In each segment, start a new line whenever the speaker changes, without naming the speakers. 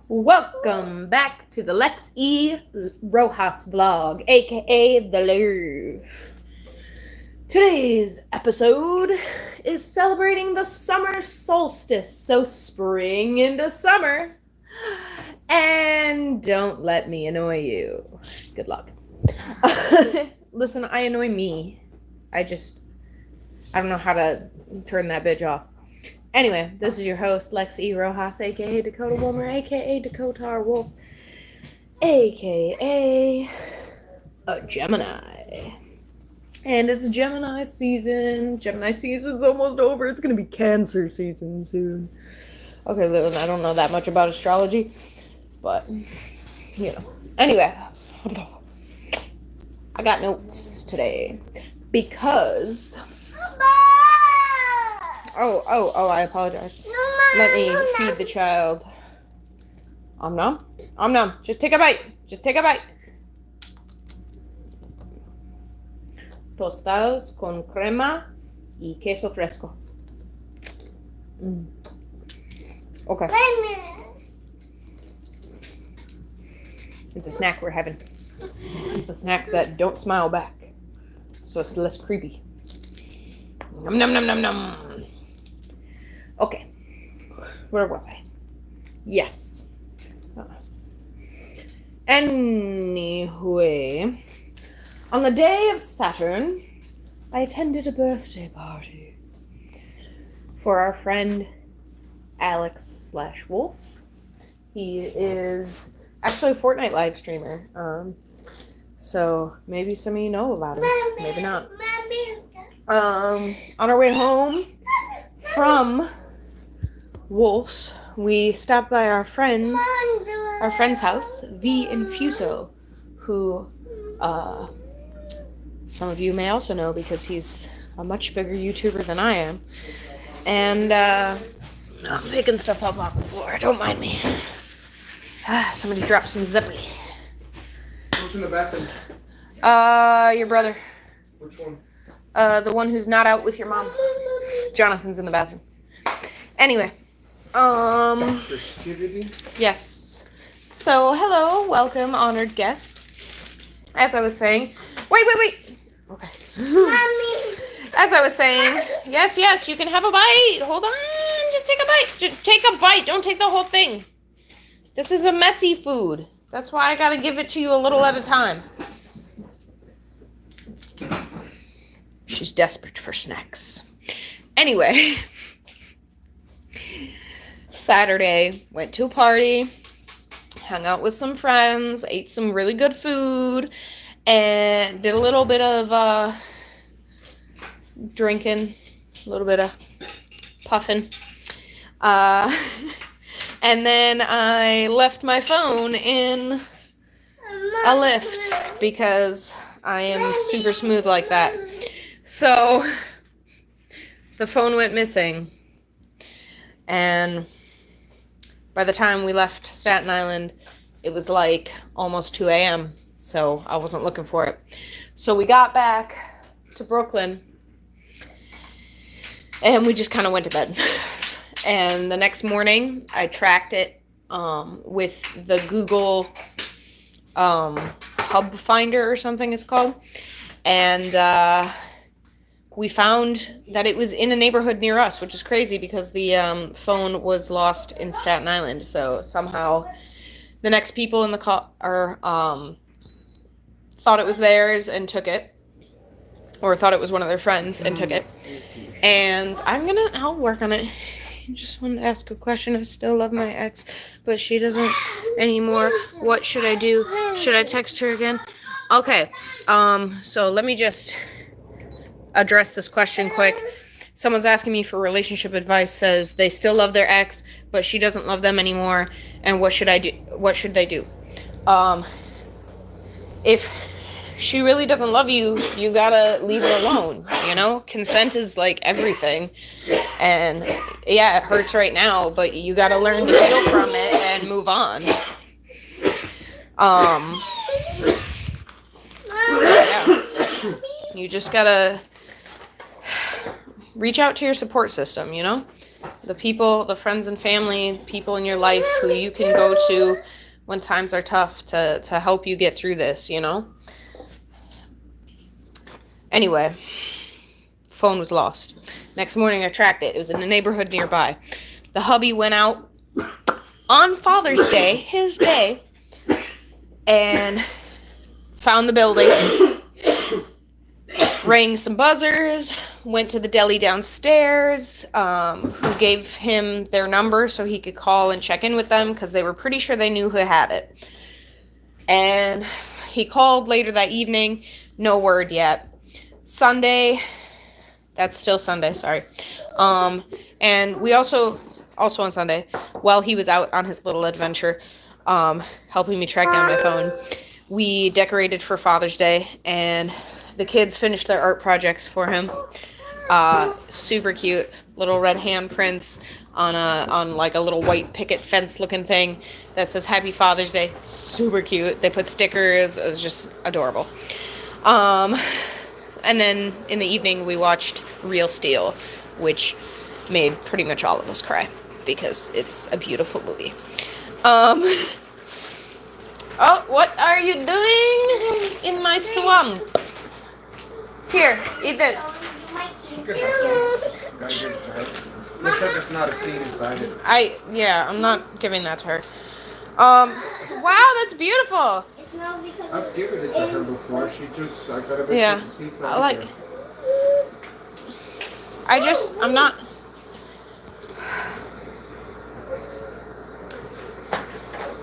Welcome back to the Rojas vlog, aka the L.E.R.V. Today's episode is celebrating the summer solstice, so spring into summer. And don't let me annoy you. Good luck. Listen, I annoy me. I don't know how to turn that bitch off. Anyway, this is your host, L.E.R.V, Rojas, aka Dakota Wollmer, aka Dakota Wolf, aka a Gemini. And it's Gemini season. Gemini season's almost over. It's gonna be Cancer season soon. Okay, listen, I don't know that much about astrology, but, you know. Anyway, I got notes today because... Oh, I apologize. Let me feed the child. Nom. Just take a bite. Tostadas con crema y queso fresco. Okay. It's a snack we're having. It's a snack that don't smile back, so it's less creepy. Nom. Okay, where was I? Yes. Anyway, on the day of Saturn, I attended a birthday party for our friend Alex/Wolf. He is actually a Fortnite live streamer. So maybe some of you know about him, maybe not. On our way home from Wolf's, we stopped by our friend's house, V Infuso, who some of you may also know because he's a much bigger YouTuber than I am. And I'm picking stuff up off the floor. Don't mind me. Somebody dropped some Zeppeli.
Who's in the bathroom?
Your brother.
Which one?
The one who's not out with your mom. Jonathan's in the bathroom. Anyway, yes. So, hello, welcome, honored guest. As I was saying, wait. Okay.
Mommy.
As I was saying, yes, you can have a bite. Hold on, just take a bite. Just take a bite. Don't take the whole thing. This is a messy food. That's why I gotta give it to you a little at a time. She's desperate for snacks. Anyway, Saturday, went to a party, hung out with some friends, ate some really good food, and did a little bit of drinking, a little bit of puffing. And then I left my phone in a lift because I am super smooth like that. So the phone went missing, and by the time we left Staten Island, it was like almost 2 a.m., so I wasn't looking for it. So we got back to Brooklyn, and we just kind of went to bed. And the next morning, I tracked it with the Google Hub Finder or something it's called, and we found that it was in a neighborhood near us, which is crazy because the phone was lost in Staten Island. So somehow the next people in the car thought it was theirs and took it, or thought it was one of their friends and took it. And I'll work on it. I just wanted to ask a question. I still love my ex, but she doesn't anymore. What should I do? Should I text her again? Okay, so let me just address this question quick. Someone's asking me for relationship advice, says they still love their ex, but she doesn't love them anymore, and what should I do? What should they do? If she really doesn't love you, you gotta leave her alone, you know? Consent is like everything, and yeah, it hurts right now, but you gotta learn to heal from it and move on. Yeah. You just gotta reach out to your support system, you know? The people, the friends and family, people in your life who you can go to when times are tough to help you get through this, you know? Anyway, phone was lost. Next morning I tracked it. It was in a neighborhood nearby. The hubby went out on Father's Day, his day, and found the building, rang some buzzers, went to the deli downstairs, who gave him their number so he could call and check in with them because they were pretty sure they knew who had it. And he called later that evening, no word yet. Sunday, that's still Sunday, sorry. And we also on Sunday, while he was out on his little adventure, helping me track down my phone, we decorated for Father's Day, and the kids finished their art projects for him. Super cute little red handprints on like a little white picket fence looking thing that says Happy Father's Day. Super cute. They put stickers. It was just adorable. And then in the evening we watched Real Steel, which made pretty much all of us cry because it's a beautiful movie. Oh, what are you doing in my swamp? Here, eat this.
Make sure there's not a seed inside it.
I'm not giving that to her. Wow, that's beautiful.
It's not because
I've given it to her before. I gotta make
Yeah,
sure the seed's
I
not
like.
there.
I'm not.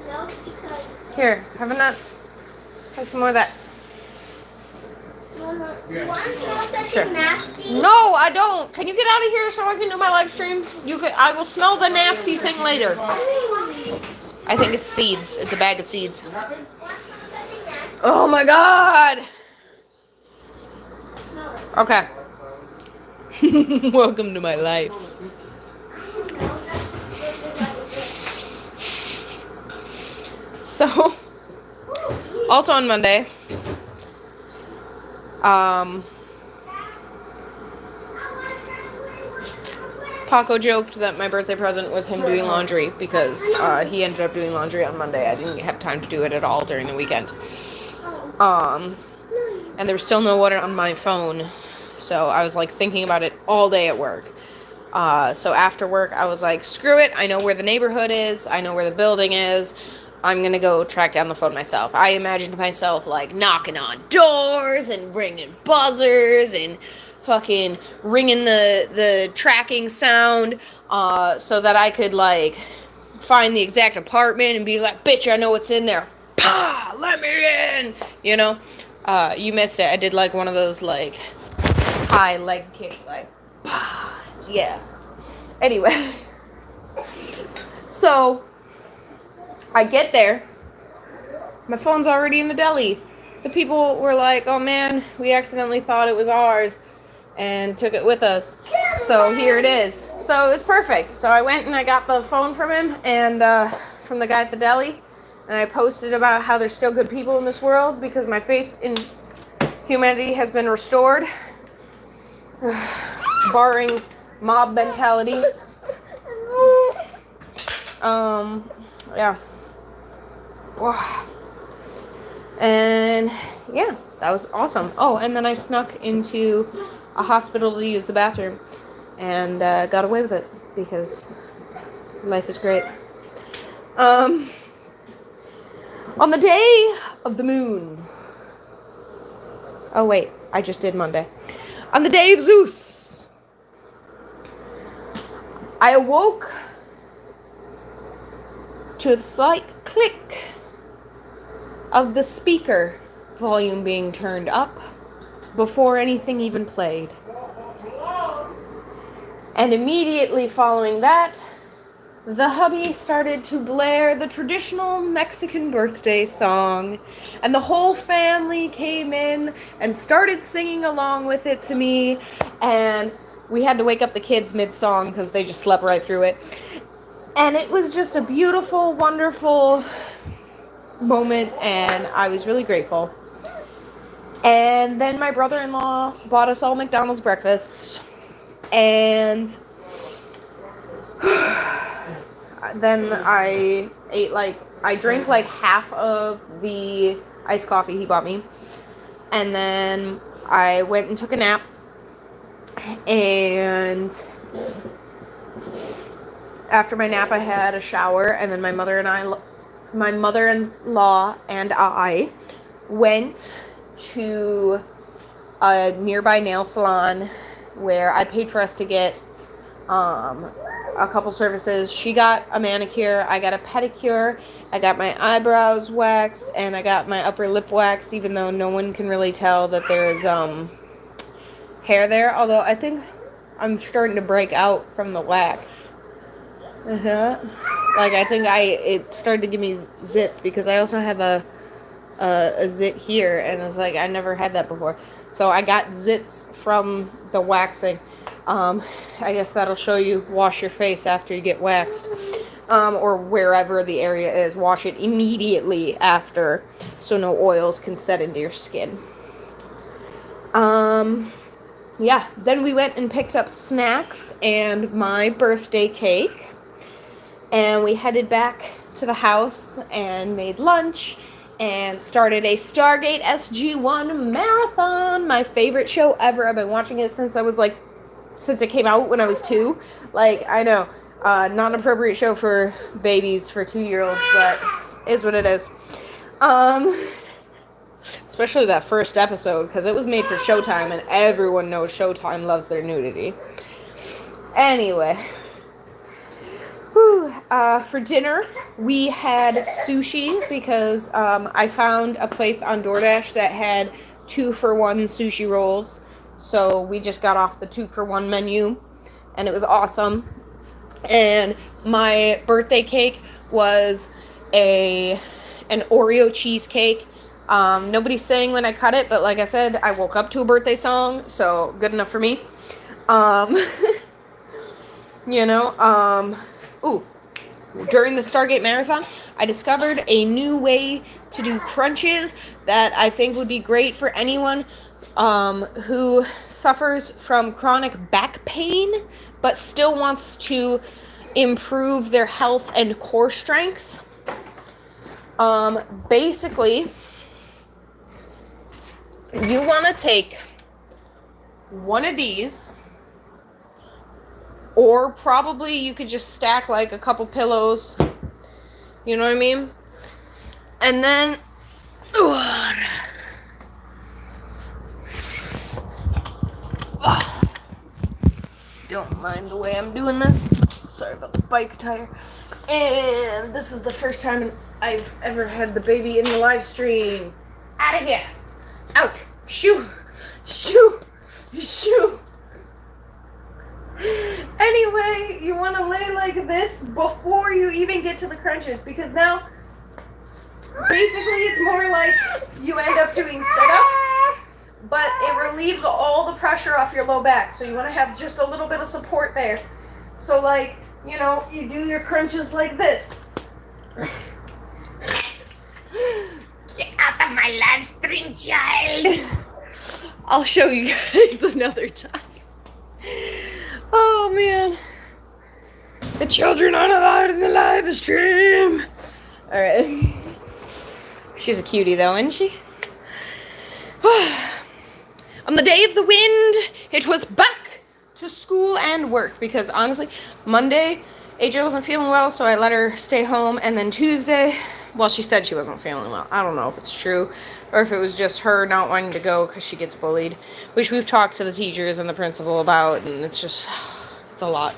no, because
Here, have a nut. Have some more of that.
Mama,
Yeah.
you want to smell something
Sure.
nasty?
No, I don't. Can you get out of here so I can do my live stream? I will smell the nasty thing later. I think it's seeds. It's a bag of seeds.
What happened?
Oh my god.
No.
Okay. Welcome to my life. So, also on Monday, Paco joked that my birthday present was him doing laundry because he ended up doing laundry on Monday. I didn't have time to do it at all during the weekend. And there was still no water on my phone, so I was like thinking about it all day at work. So after work, I was like, screw it. I know where the neighborhood is. I know where the building is. I'm gonna go track down the phone myself. I imagined myself like knocking on doors and ringing buzzers and fucking ringing the tracking sound, so that I could like find the exact apartment and be like, bitch, I know what's in there. Pah, let me in. You know, you missed it. I did like one of those like high leg kick, like, pah. Yeah. Anyway, so I get there. My phone's already in the deli. The people were like, oh man, we accidentally thought it was ours and took it with us. So here it is. So it was perfect. So I went and I got the phone from him and from the guy at the deli. And I posted about how there's still good people in this world because my faith in humanity has been restored. Barring mob mentality. Yeah. Wow. And yeah, that was awesome. Oh, and then I snuck into a hospital to use the bathroom and got away with it because life is great. On the day of the moon. Oh wait, I just did Monday. On the day of Zeus, I awoke to a slight click of the speaker volume being turned up before anything even played. And immediately following that, the hubby started to blare the traditional Mexican birthday song, and the whole family came in and started singing along with it to me, and we had to wake up the kids mid-song because they just slept right through it. And it was just a beautiful, wonderful moment, and I was really grateful. And then my brother-in-law bought us all McDonald's breakfast, and Then I drank like half of the iced coffee he bought me. And then I went and took a nap. And after my nap, I had a shower. And then my mother-in-law and I went to a nearby nail salon where I paid for us to get a couple services. She got a manicure, I got a pedicure, I got my eyebrows waxed, and I got my upper lip waxed, even though no one can really tell that there's hair there, although I think I'm starting to break out from the wax. Like, I think it started to give me zits, because I also have a zit here, and it's like I never had that before. So I got zits from the waxing. I guess that'll show you, wash your face after you get waxed. Or wherever the area is, wash it immediately after, so no oils can set into your skin. Yeah, then we went and picked up snacks and my birthday cake. And we headed back to the house and made lunch and started a Stargate SG-1 marathon. My favorite show ever. I've been watching it since it came out when I was 2. Like, I know, not an appropriate show for babies, for 2-year-olds, but is what it is. Especially that first episode, because it was made for Showtime, and everyone knows Showtime loves their nudity. Anyway. For dinner, we had sushi, because I found a place on DoorDash that had 2-for-1 sushi rolls. So we just got off the 2-for-1 menu, and it was awesome. And my birthday cake was an Oreo cheesecake. Nobody sang when I cut it, but like I said, I woke up to a birthday song, so good enough for me. During the Stargate Marathon, I discovered a new way to do crunches that I think would be great for anyone who suffers from chronic back pain, but still wants to improve their health and core strength. Basically, you want to take one of these, or probably you could just stack like a couple pillows, you know what I mean? And then, don't mind the way I'm doing this. Sorry about the bike tire. And this is the first time I've ever had the baby in the live stream. Out of here. Out. Shoo. Shoo. Shoo. Anyway, you want to lay like this before you even get to the crunches, because now, basically, it's more like you end up doing sit-ups, but it relieves all the pressure off your low back, so you want to have just a little bit of support there. So, like, you know, you do your crunches like this. Get out of my live stream, child! I'll show you guys another time. Oh, man. The children aren't allowed in the live stream. Alright. She's a cutie, though, isn't she? On the day of the wind, it was back to school and work. Because, honestly, Monday, AJ wasn't feeling well, so I let her stay home. And then Tuesday, well, she said she wasn't feeling well. I don't know if it's true, or if it was just her not wanting to go because she gets bullied, which we've talked to the teachers and the principal about, and it's just, it's a lot.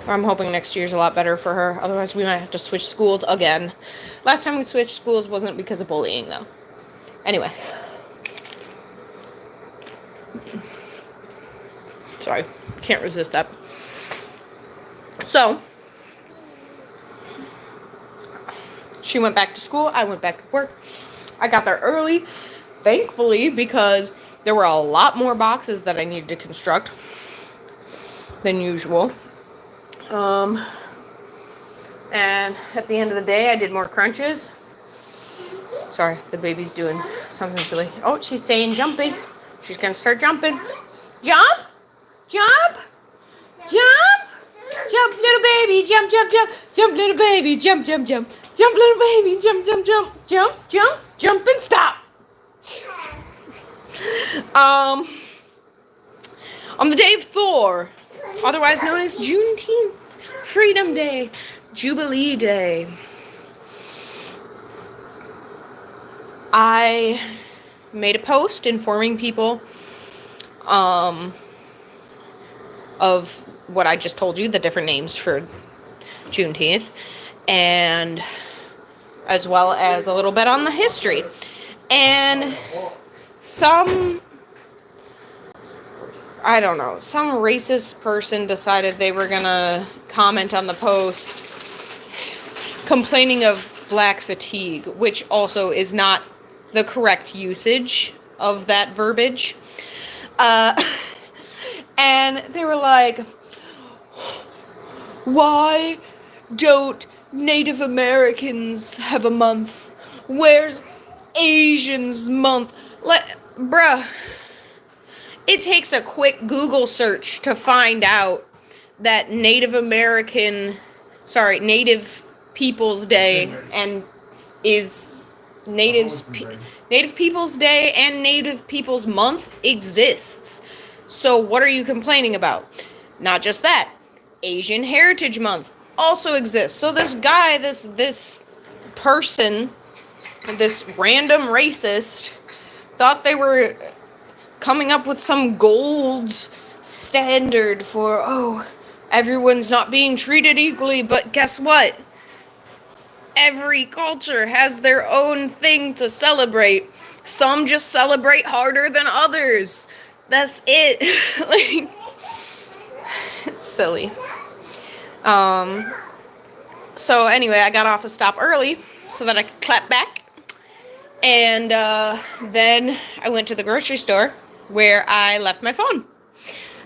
I'm hoping next year's a lot better for her. Otherwise, we might have to switch schools again. Last time we switched schools wasn't because of bullying, though. Anyway. Sorry. Can't resist that. So, she went back to school. I went back to work. I got there early, thankfully, because there were a lot more boxes that I needed to construct than usual. And at the end of the day, I did more crunches. Sorry, the baby's doing something silly. Oh, she's saying jumping. She's going to start jumping. Jump! Jump! Jump! jump, little baby, jump, jump, jump, jump, little baby, jump, jump, jump, jump, little baby, jump, jump, jump, jump, jump, jump, and stop. On the day of Thor, otherwise known as Juneteenth, Freedom Day, Jubilee Day, I made a post informing people of what I just told you, the different names for Juneteenth, and as well as a little bit on the history. And some racist person decided they were gonna comment on the post complaining of black fatigue, which also is not the correct usage of that verbiage. And they were like, why don't Native Americans have a month? Where's Asians month? Bruh, it takes a quick Google search to find out that Native Peoples Day and is Native Peoples Day and Native Peoples Month exists. So what are you complaining about? Not just that. Asian Heritage Month also exists. So this guy, this person, this random racist thought they were coming up with some gold standard for, everyone's not being treated equally, but guess what? Every culture has their own thing to celebrate. Some just celebrate harder than others. That's it. Like, it's silly. So anyway, I got off a stop early so that I could clap back. And then I went to the grocery store where I left my phone.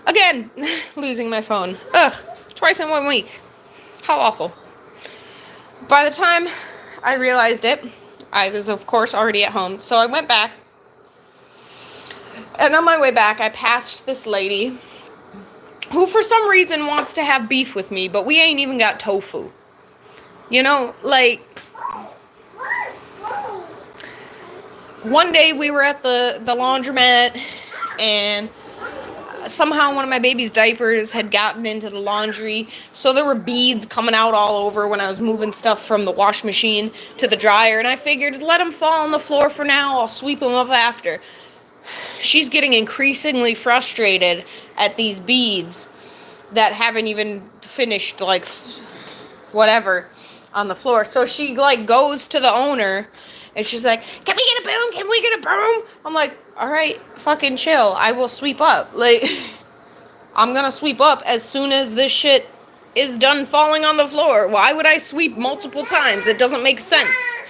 Again, losing my phone. Ugh, twice in 1 week. How awful. By the time I realized it, I was, of course, already at home. So I went back. And on my way back, I passed this lady who, for some reason, wants to have beef with me, but we ain't even got tofu. You know, like, one day we were at the laundromat, and somehow one of my baby's diapers had gotten into the laundry, so there were beads coming out all over when I was moving stuff from the wash machine to the dryer, and I figured, let them fall on the floor for now, I'll sweep them up after. She's getting increasingly frustrated at these beads that haven't even finished, like, whatever, on the floor. So she, like, goes to the owner, and she's like, can we get a broom? Can we get a broom? I'm like, all right, fucking chill. I will sweep up. Like, I'm gonna sweep up as soon as this shit is done falling on the floor. Why would I sweep multiple times? It doesn't make sense.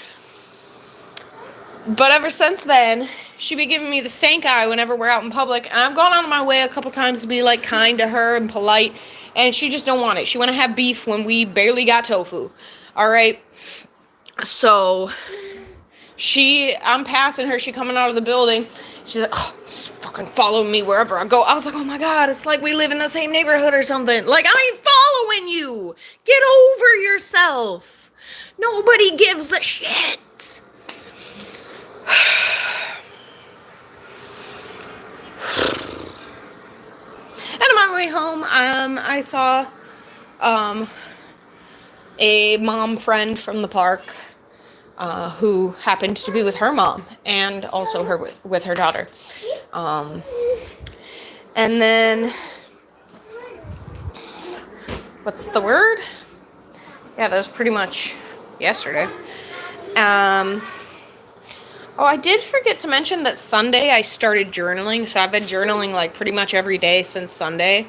But ever since then, she be giving me the stank eye whenever we're out in public, and I've gone out of my way a couple times to be, like, kind to her and polite, and she just don't want it. She want to have beef when we barely got tofu. All right? So, I'm passing her, she coming out of the building, she's like, fucking follow me wherever I go. I was like, oh my God, it's like we live in the same neighborhood or something. Like, I ain't following you. Get over yourself. Nobody gives a shit. And on my way home, I saw a mom friend from the park who happened to be with her mom and also with her daughter. And then, what's the word? Yeah, that was pretty much yesterday. I did forget to mention that Sunday I started journaling, so I've been journaling like pretty much every day since Sunday,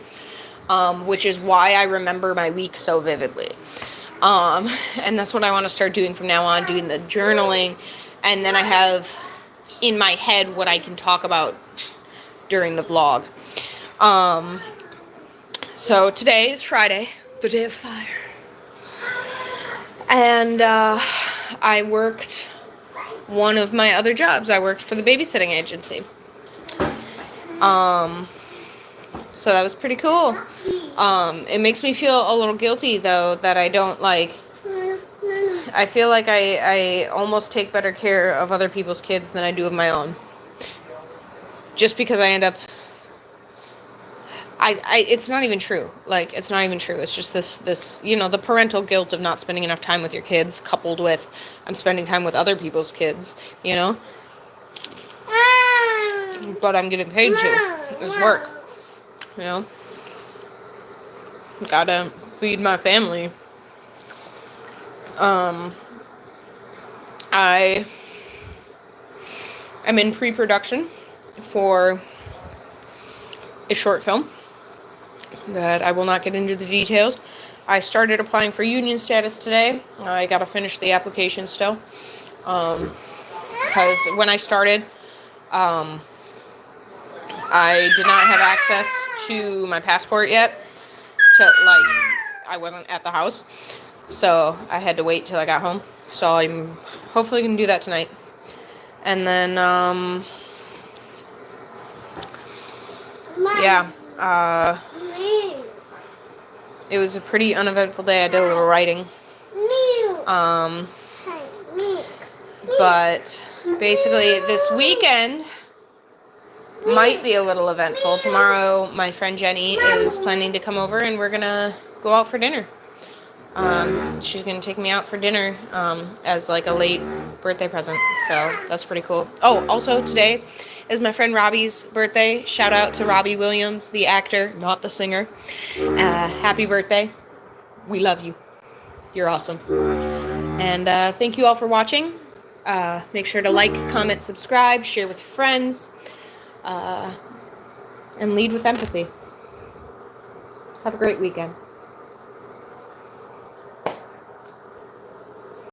which is why I remember my week so vividly. And that's what I want to start doing from now on, doing the journaling, and then I have in my head what I can talk about during the vlog. So today is Friday, the day of fire, and I worked one of my other jobs. I worked for the babysitting agency. So that was pretty cool. It makes me feel a little guilty though that I don't like. I feel like I almost take better care of other people's kids than I do of my own. Just because I end up. It's not even true. Like, it's not even true. It's just this, the parental guilt of not spending enough time with your kids, coupled with I'm spending time with other people's kids, But I'm getting paid to. It's work, you know? Gotta feed my family. I am in pre-production for a short film that I will not get into the details. I started applying for union status today. I gotta finish the application still. Because when I started, I did not have access to my passport yet. I wasn't at the house. So I had to wait till I got home. So I'm hopefully gonna do that tonight. And then, yeah. It was a pretty uneventful day. I did a little writing. But basically this weekend might be a little eventful. Tomorrow my friend Jenny is planning to come over and we're gonna go out for dinner. She's gonna take me out for dinner as like a late birthday present. So that's pretty cool. Oh, also today is my friend Robbie's birthday. Shout out to Robbie Williams, the actor, not the singer. Happy birthday. We love you. You're awesome. And thank you all for watching. Make sure to like, comment, subscribe, share with your friends, and lead with empathy. Have a great weekend.